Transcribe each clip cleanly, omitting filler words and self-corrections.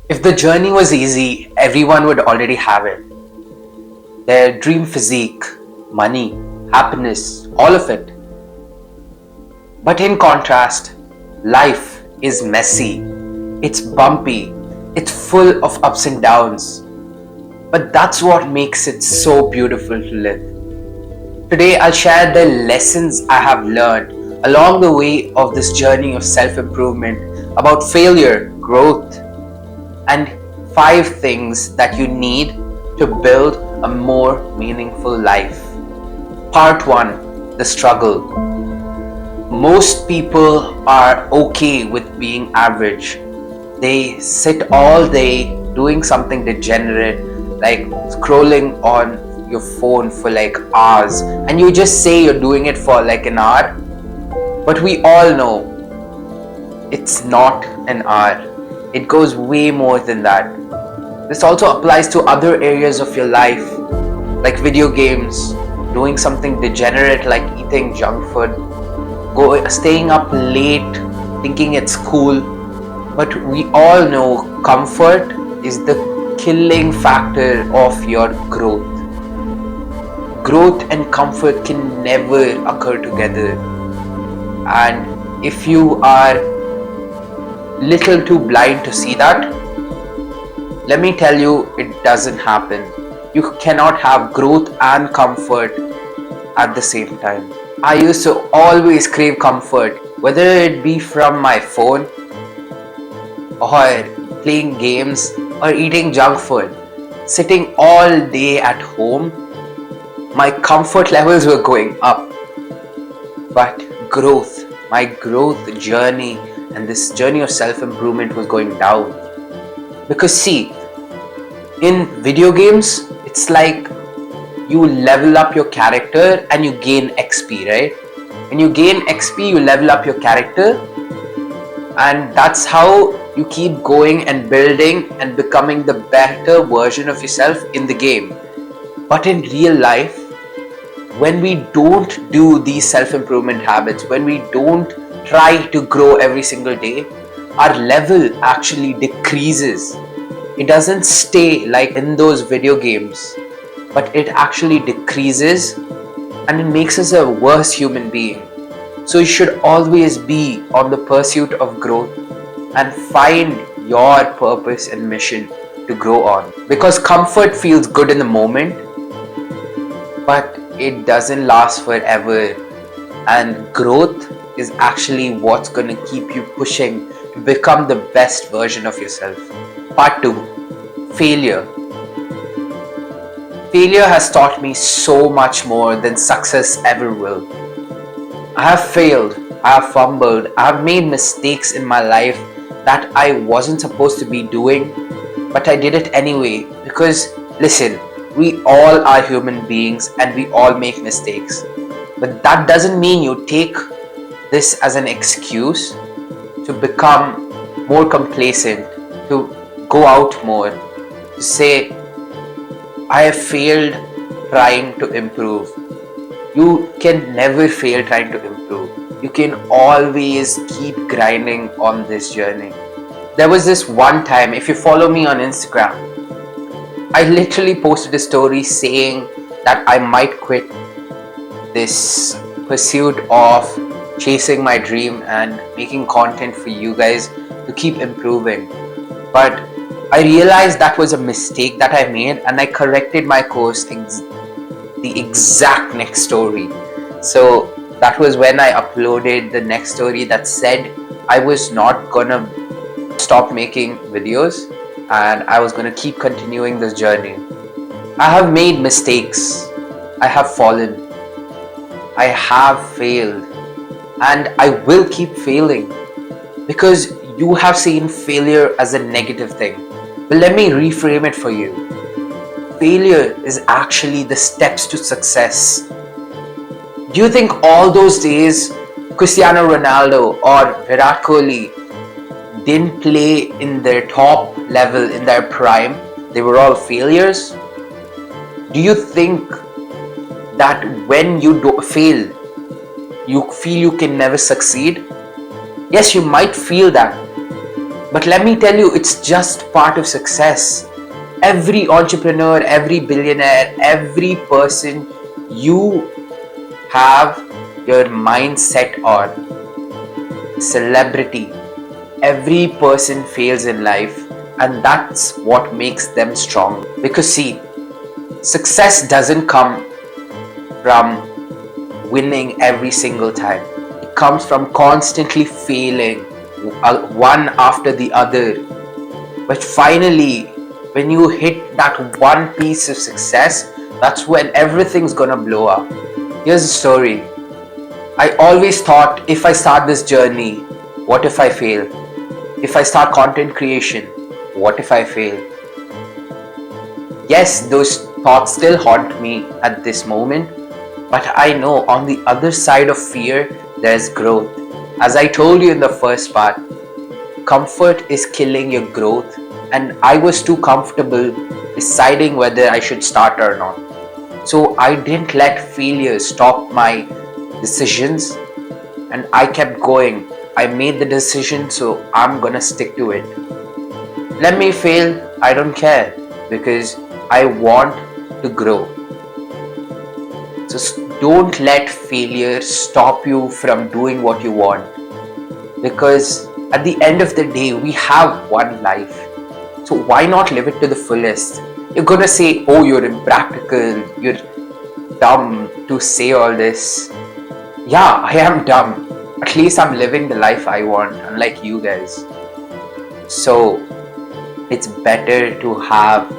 If the journey was easy, everyone would already have it. Their dream physique, money, happiness, all of it. But in contrast, life is messy, it's bumpy, it's full of ups and downs. But that's what makes it so beautiful to live. Today, I'll share the lessons I have learned along the way of this journey of self improvement about failure, growth, and 5 things that you need to build a more meaningful life. Part 1: The struggle. Most people are okay with being average. They sit all day doing something degenerate, like scrolling on your phone for like hours, and you just say you're doing it for like an hour, but we all know it's not an hour. It goes way more than that. This also applies to other areas of your life, like video games, doing something degenerate like eating junk food, staying up late thinking it's cool. But we all know comfort is the killing factor of your growth. Growth and comfort can never occur together. And if you are little too blind to see that, let me tell you, it doesn't happen. You cannot have growth and comfort at the same time. I used to always crave comfort, whether it be from my phone or playing games or eating junk food. Sitting all day at home, my comfort levels were going up. But my growth journey and this journey of self-improvement was going down. Because see, in video games, it's like you level up your character and you gain XP, right? When you gain XP, you level up your character, and that's how you keep going and building and becoming the better version of yourself in the game. But in real life, when we don't do these self-improvement habits, when we don't try to grow every single day, our level actually decreases. It doesn't stay like in those video games, but it actually decreases, and it makes us a worse human being. So you should always be on the pursuit of growth and find your purpose and mission to grow on. Because comfort feels good in the moment, but it doesn't last forever. And growth is actually what's going to keep you pushing to become the best version of yourself. Part 2: Failure. Failure has taught me so much more than success ever will. I have failed, I have fumbled, I have made mistakes in my life that I wasn't supposed to be doing, but I did it anyway. Because listen, we all are human beings and we all make mistakes. But that doesn't mean you take this as an excuse to become more complacent, to go out more, to say, I have failed trying to improve. You can never fail trying to improve. You can always keep grinding on this journey. There was this one time, if you follow me on Instagram, I literally posted a story saying that I might quit this pursuit of chasing my dream and making content for you guys to keep improving. But I realized that was a mistake that I made, and I corrected my course the exact next story. So that was when I uploaded the next story that said I was not gonna stop making videos and I was gonna keep continuing this journey. I have made mistakes, I have fallen, I have failed, and I will keep failing because you have seen failure as a negative thing. But let me reframe it for you. Failure is actually the steps to success. Do you think all those days Cristiano Ronaldo or Virat Kohli didn't play in their top level in their prime? They were all failures? Do you think that when you fail, you feel you can never succeed? Yes, you might feel that. But let me tell you, it's just part of success. Every entrepreneur, every billionaire, every person you have your mind set on, celebrity, every person fails in life, and that's what makes them strong. Because see, success doesn't come from winning every single time. It comes from constantly failing one after the other. But finally, when you hit that one piece of success, that's when everything's gonna blow up. Here's the story. I always thought, if I start this journey, what if I fail? If I start content creation, what if I fail? Yes, those thoughts still haunt me at this moment, but I know on the other side of fear, there's growth. As I told you in the first part, comfort is killing your growth, and I was too comfortable deciding whether I should start or not. So I didn't let failure stop my decisions, and I kept going. I made the decision, so I'm gonna stick to it. Let me fail, I don't care, because I want to grow. So don't let failure stop you from doing what you want, because at the end of the day, we have one life. So why not live it to the fullest? You're gonna say, oh, you're impractical, you're dumb to say all this. Yeah, I am dumb. At least I'm living the life I want, unlike you guys. So it's better to have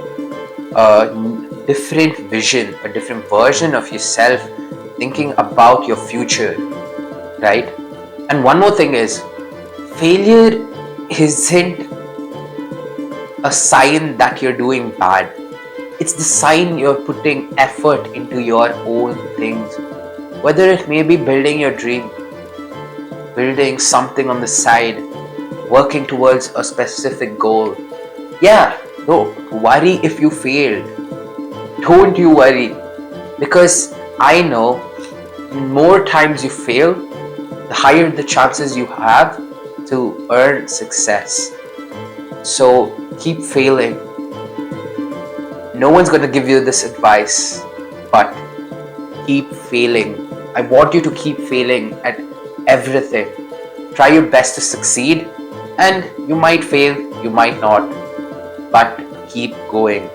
a different vision, a different version of yourself, thinking about your future, right? And one more thing is, failure isn't a sign that you're doing bad. It's the sign you're putting effort into your own things. Whether it may be building your dream, building something on the side, working towards a specific goal. Yeah, don't worry if you failed. Don't you worry. Because I know more times you fail, the higher the chances you have to earn success. So keep failing. No one's going to give you this advice, but keep failing. I want you to keep failing at everything. Try your best to succeed, and you might fail, you might not, but keep going.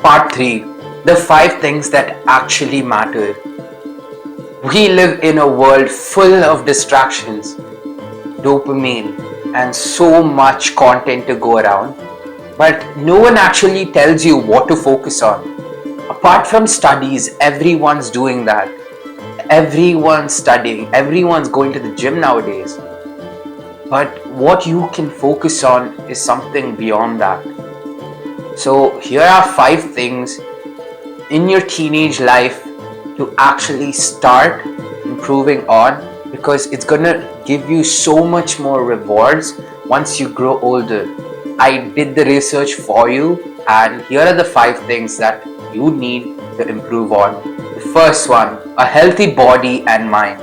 Part 3, the 5 things that actually matter. We live in a world full of distractions, dopamine, and so much content to go around, but no one actually tells you what to focus on. Apart from studies, everyone's doing that. Everyone's studying, everyone's going to the gym nowadays. But what you can focus on is something beyond that. So here are 5 things in your teenage life to actually start improving on, because it's gonna give you so much more rewards once you grow older. I did the research for you, and here are the 5 things that you need to improve on. The first one, a healthy body and mind.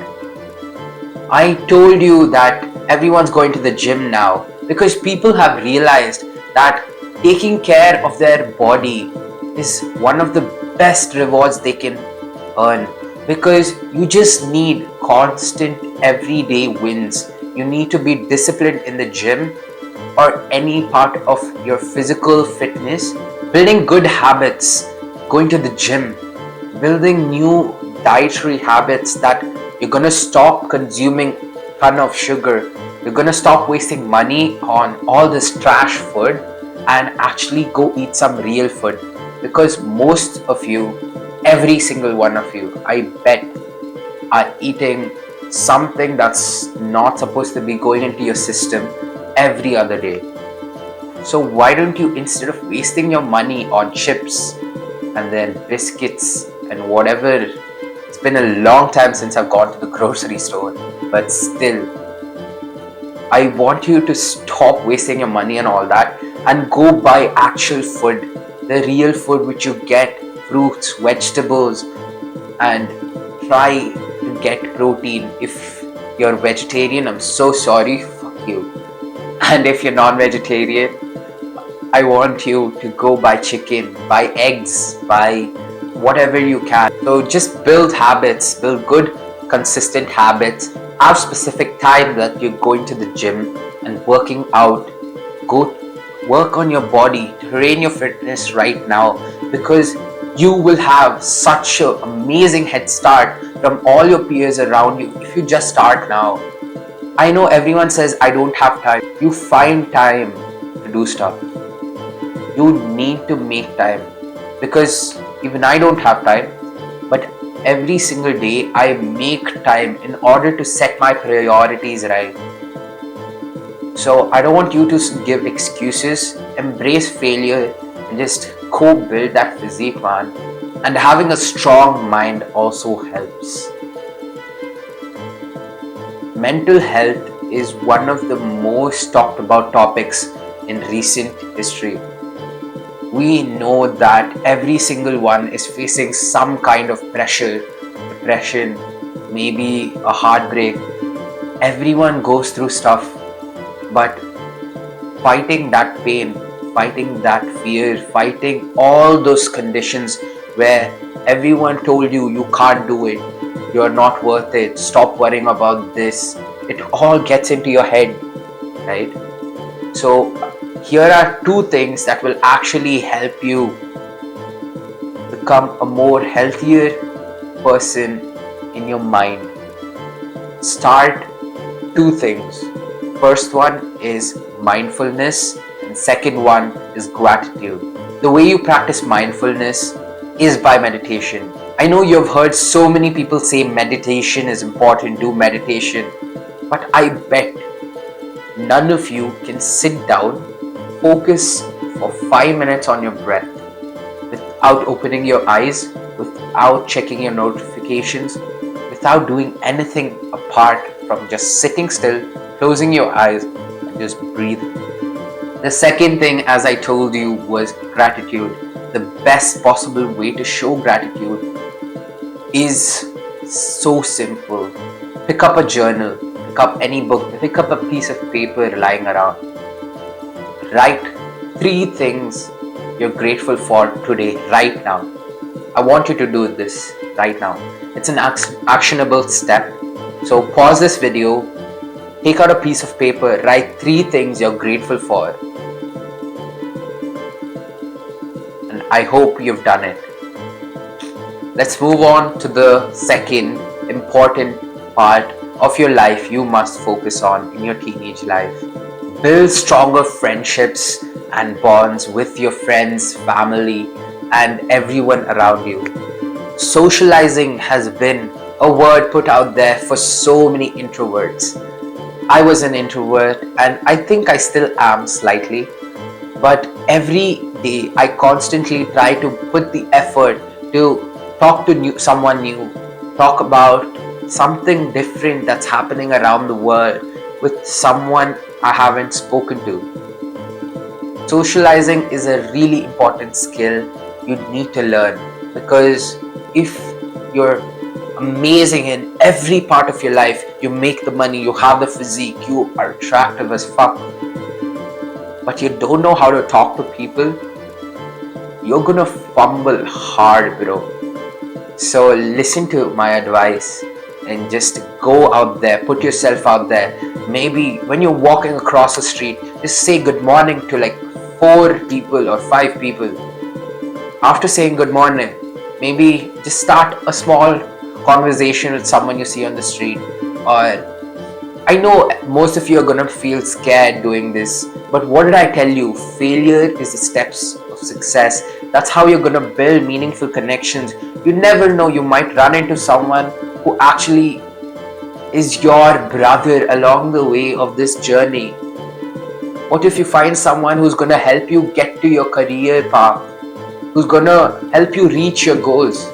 I told you that everyone's going to the gym now because people have realized that taking care of their body is one of the best rewards they can earn, because you just need constant everyday wins. You need to be disciplined in the gym or any part of your physical fitness, building good habits, going to the gym, building new dietary habits that you're gonna stop consuming ton of sugar. You're gonna stop wasting money on all this trash food and actually go eat some real food. Because most of you, every single one of you, I bet, are eating something that's not supposed to be going into your system every other day. So why don't you, instead of wasting your money on chips and then biscuits and whatever, it's been a long time since I've gone to the grocery store, but still, I want you to stop wasting your money and all that and go buy actual food, the real food which you get, fruits, vegetables, and try to get protein. If you're vegetarian, I'm so sorry, fuck you. And if you're non-vegetarian, I want you to go buy chicken, buy eggs, buy whatever you can. So just build habits, build good, consistent habits. Have specific time that you're going to the gym and working out. Go work on your body, train your fitness right now, because you will have such an amazing head start from all your peers around you if you just start now. I know everyone says I don't have time. You find time to do stuff. You need to make time, because even I don't have time, but every single day I make time in order to set my priorities right. So I don't want you to give excuses, embrace failure, and just go build that physique, man. And having a strong mind also helps. Mental health is one of the most talked about topics in recent history. We know that every single one is facing some kind of pressure, depression, maybe a heartbreak. Everyone goes through stuff, but fighting that pain, fighting that fear, fighting all those conditions where everyone told you you can't do it, you're not worth it, stop worrying about this, it all gets into your head, right? So here are two things that will actually help you become a more healthier person in your mind. Start two things. First one is mindfulness, and second one is gratitude. The way you practice mindfulness is by meditation. I know you've heard so many people say meditation is important, do meditation, but I bet none of you can sit down, focus for 5 minutes on your breath without opening your eyes, without checking your notifications, without doing anything apart from just sitting still, closing your eyes, and just breathing. The second thing, as I told you, was gratitude. The best possible way to show gratitude is so simple. Pick up a journal, pick up any book, pick up a piece of paper lying around. Write 3 things you're grateful for today, right now. I want you to do this right now. It's an actionable step. So pause this video, take out a piece of paper, write 3 things you're grateful for. And I hope you've done it. Let's move on to the second important part of your life you must focus on in your teenage life. Build stronger friendships and bonds with your friends, family, and everyone around you. Socializing has been a word put out there for so many introverts. I was an introvert, and I think I still am slightly, but every day I constantly try to put the effort to talk to someone new, talk about something different that's happening around the world with someone I haven't spoken to. Socializing is a really important skill you need to learn, because if you're amazing in every part of your life, you make the money, you have the physique, you are attractive as fuck, but you don't know how to talk to people, you're gonna fumble hard, bro. So listen to my advice and just go out there, put yourself out there. Maybe when you're walking across the street, just say good morning to like 4 people or 5 people. After saying good morning, maybe just start a small conversation with someone you see on the street. Or I know most of you are gonna feel scared doing this, but what did I tell you? Failure is the steps of success. That's how you're gonna build meaningful connections. You never know, you might run into someone who actually is your brother along the way of this journey. What if you find someone who's gonna help you get to your career path, who's gonna help you reach your goals?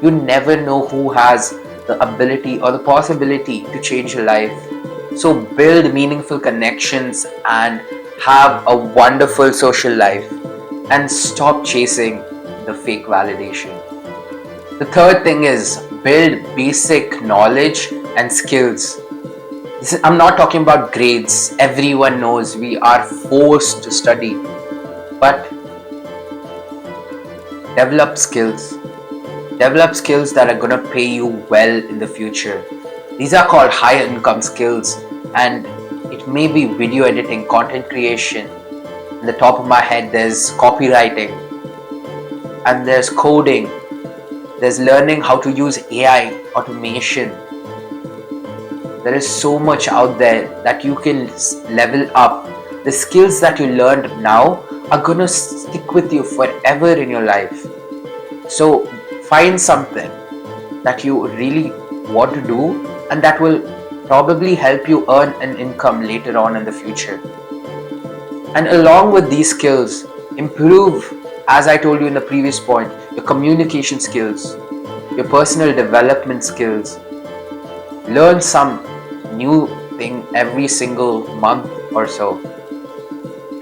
You never know who has the ability or the possibility to change your life. So build meaningful connections and have a wonderful social life, and stop chasing the fake validation. The third thing is build basic knowledge and skills. I'm not talking about grades. Everyone knows we are forced to study, but develop skills. Develop skills that are going to pay you well in the future. These are called high income skills, and it may be video editing, content creation. In the top of my head, there's copywriting, and there's coding, there's learning how to use AI, automation. There is so much out there that you can level up. The skills that you learned now are gonna stick with you forever in your life. So find something that you really want to do and that will probably help you earn an income later on in the future. And along with these skills, improve, as I told you in the previous point, your communication skills, your personal development skills. Learn some new thing every single month or so.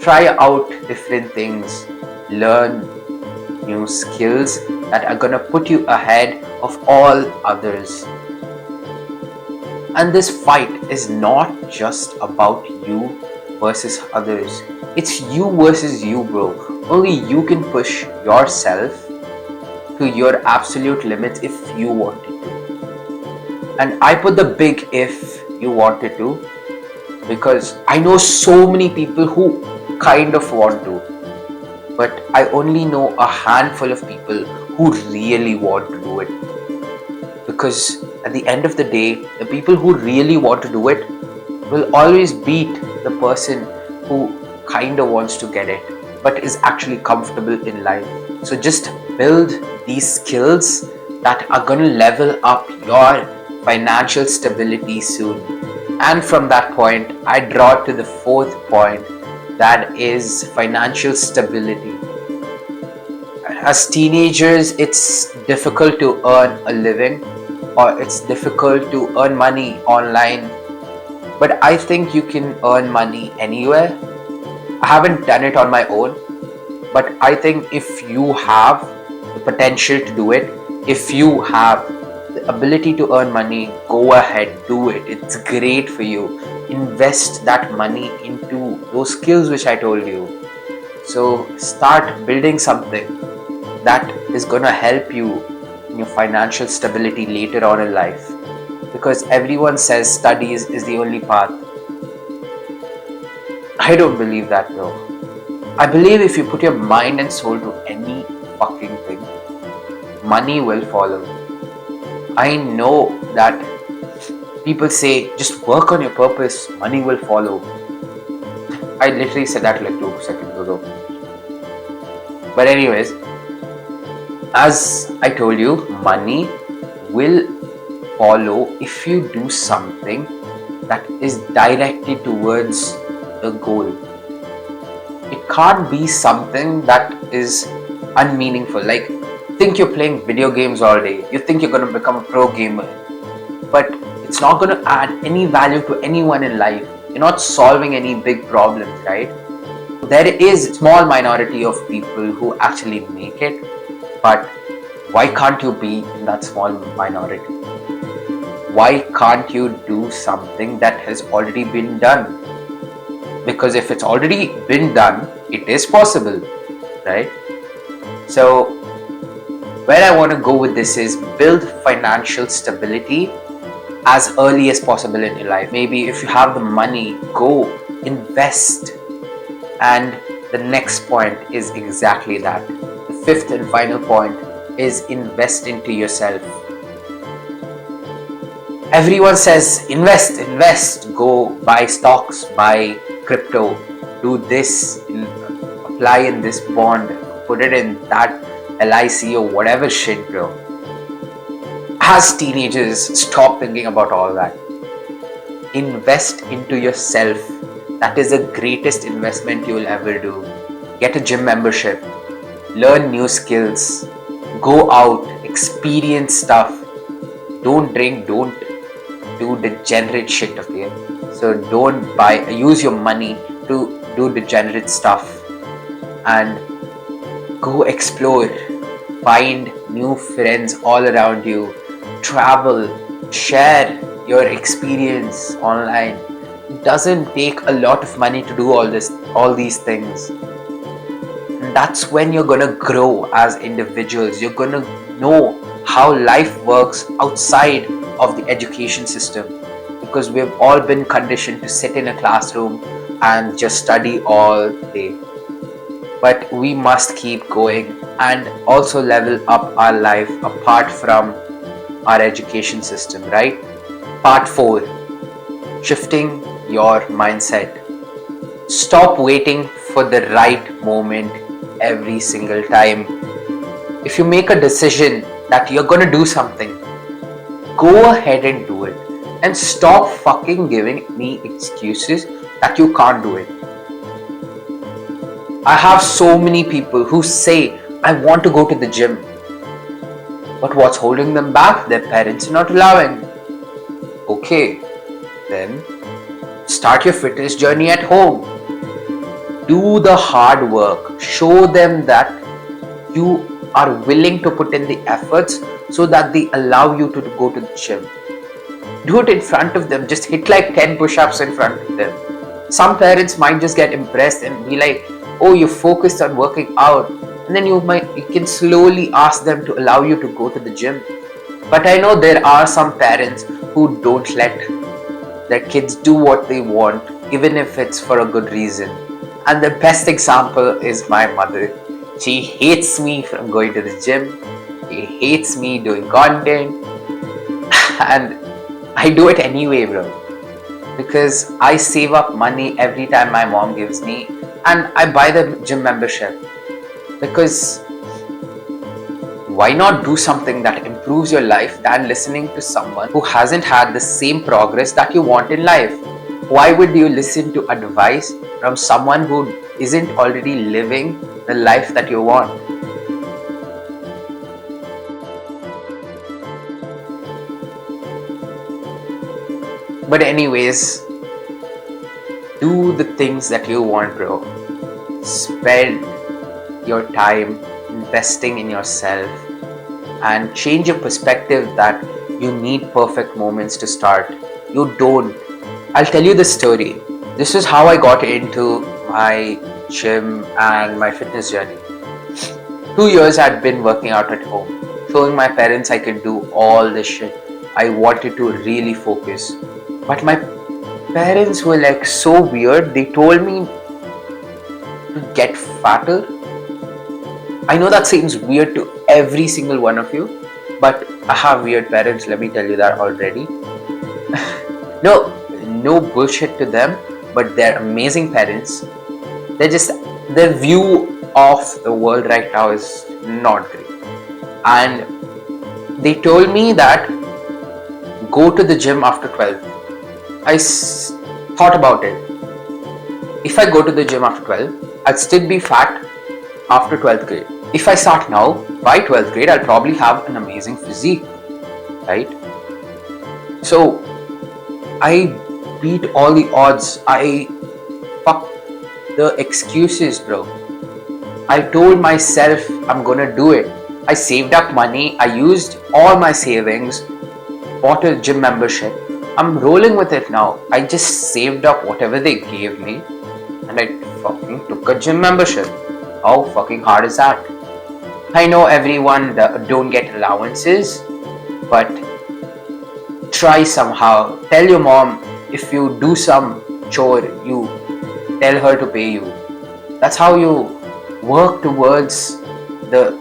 Try out different things. Learn new skills that are gonna put you ahead of all others. And this fight is not just about you versus others. It's you versus you, bro. Only you can push yourself to your absolute limits if you wanted to. And I put the big if you wanted to, because I know so many people who kind of want to, but I only know a handful of people who really want to do it. Because at the end of the day, the people who really want to do it will always beat the person who kind of wants to get it but is actually comfortable in life. So just build these skills that are going to level up your financial stability soon. And from that point, I draw to the fourth point, that is financial stability. As teenagers, it's difficult to earn a living, or it's difficult to earn money online. But I think you can earn money anywhere. I haven't done it on my own, but I think if you have the potential to do it, if you have the ability to earn money, go ahead, do it. It's great for you. Invest that money into those skills which I told you. So start building something that is going to help you in your financial stability later on in life. Because everyone says studies is the only path. I don't believe that, bro. I believe if you put your mind and soul to any fucking thing, money will follow. I know that people say just work on your purpose, money will follow. I literally said that like 2 seconds ago. But anyways, as I told you, money will follow if you do something that is directed towards the goal. It can't be something that is unmeaningful. Like, think you're playing video games all day. You think you're going to become a pro gamer, but it's not going to add any value to anyone in life. You're not solving any big problems, right? There is a small minority of people who actually make it, but why can't you be in that small minority? Why can't you do something that has already been done? Because if it's already been done, it is possible, right? So where I want to go with this is build financial stability as early as possible in your life. Maybe if you have the money, go invest. And the next point is exactly that. The fifth and final point is invest into yourself. Everyone says invest, go buy stocks, buy crypto, do this, apply in this bond, put it in that LIC or whatever shit, bro. As teenagers, stop thinking about all that. Invest into yourself. That is the greatest investment you will ever do. Get a gym membership, learn new skills, go out, experience stuff. Don't drink, don't do degenerate shit, okay? So don't use your money to do degenerate stuff, and go explore, find new friends all around you, travel, share your experience online. It doesn't take a lot of money to do all these things. And that's when you're gonna grow as individuals. You're gonna know how life works outside of the education system, because we've all been conditioned to sit in a classroom and just study all day. But we must keep going and also level up our life apart from our education system, right? Part 4: shifting your mindset. Stop waiting for the right moment every single time. If you make a decision that you're gonna do something, go ahead and do it. And stop fucking giving me excuses that you can't do it. I have so many people who say, I want to go to the gym. But what's holding them back? Their parents are not allowing. Okay, then start your fitness journey at home. Do the hard work. Show them that you are willing to put in the efforts so that they allow you to go to the gym. Do it in front of them. Just hit like 10 push-ups in front of them. Some parents might just get impressed and be like, oh, you're focused on working out. And then you can slowly ask them to allow you to go to the gym. But I know there are some parents who don't let their kids do what they want, even if it's for a good reason. And the best example is my mother. She hates me from going to the gym. She hates me doing content. And I do it anyway, bro. Because I save up money every time my mom gives me, and I buy the gym membership. Because why not do something that improves your life than listening to someone who hasn't had the same progress that you want in life? Why would you listen to advice from someone who isn't already living the life that you want? But anyways, do the things that you want, bro. Spend your time investing in yourself and change your perspective that you need perfect moments to start. You don't. I'll tell you the story. This is how I got into my gym and my fitness journey. 2 years I'd been working out at home, showing my parents I could do all this shit. I wanted to really focus. But my parents were like so weird. They told me to get fatter. I know that seems weird to every single one of you, but I have weird parents, let me tell you that already. No bullshit to them, but they're amazing parents. Their view of the world right now is not great. And they told me that go to the gym after 12. I thought about it. If I go to the gym after 12, I'll still be fat after 12th grade. If I start now, by 12th grade, I'll probably have an amazing physique, right? So, I beat all the odds. I fucked the excuses, bro. I told myself I'm gonna do it. I saved up money. I used all my savings, bought a gym membership. I'm rolling with it now. I just saved up whatever they gave me and I fucking took a gym membership. How fucking hard is that? I know everyone don't get allowances, but try somehow. Tell your mom if you do some chore, you tell her to pay you. That's how you work towards the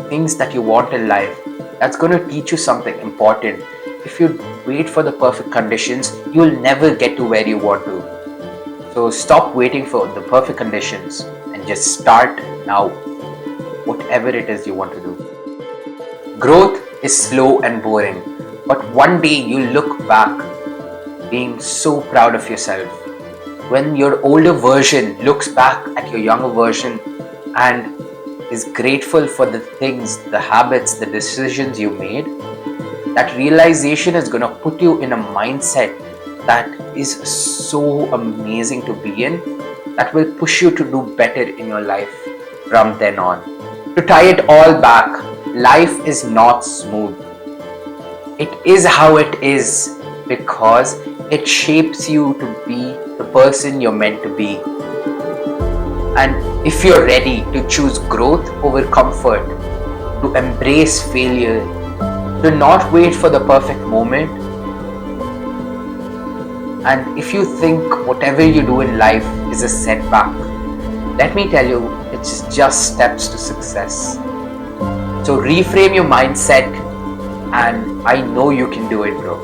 things that you want in life. That's going to teach you something important. If you wait for the perfect conditions, you'll never get to where you want to. So stop waiting for the perfect conditions and just start now, whatever it is you want to do. Growth is slow and boring, but one day you look back being so proud of yourself. When your older version looks back at your younger version and is grateful for the things, the habits, the decisions you made, that realization is going to put you in a mindset that is so amazing to be in, that will push you to do better in your life from then on. To tie it all back, life is not smooth. It is how it is. because it shapes you to be the person you're meant to be. And if you're ready to choose growth over comfort, to embrace failure, to not wait for the perfect moment, and if you think whatever you do in life is a setback, let me tell you, it's just steps to success. So reframe your mindset, and I know you can do it, bro.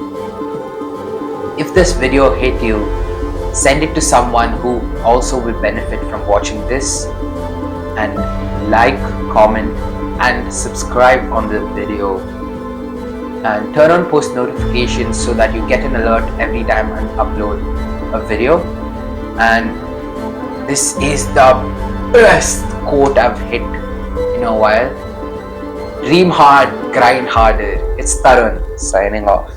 If this video hit you, send it to someone who also will benefit from watching this, and like, comment, and subscribe on the video, and turn on post notifications so that you get an alert every time I upload a video. And this is the best quote I've hit in a while. Dream hard, grind harder. It's Tarun signing off.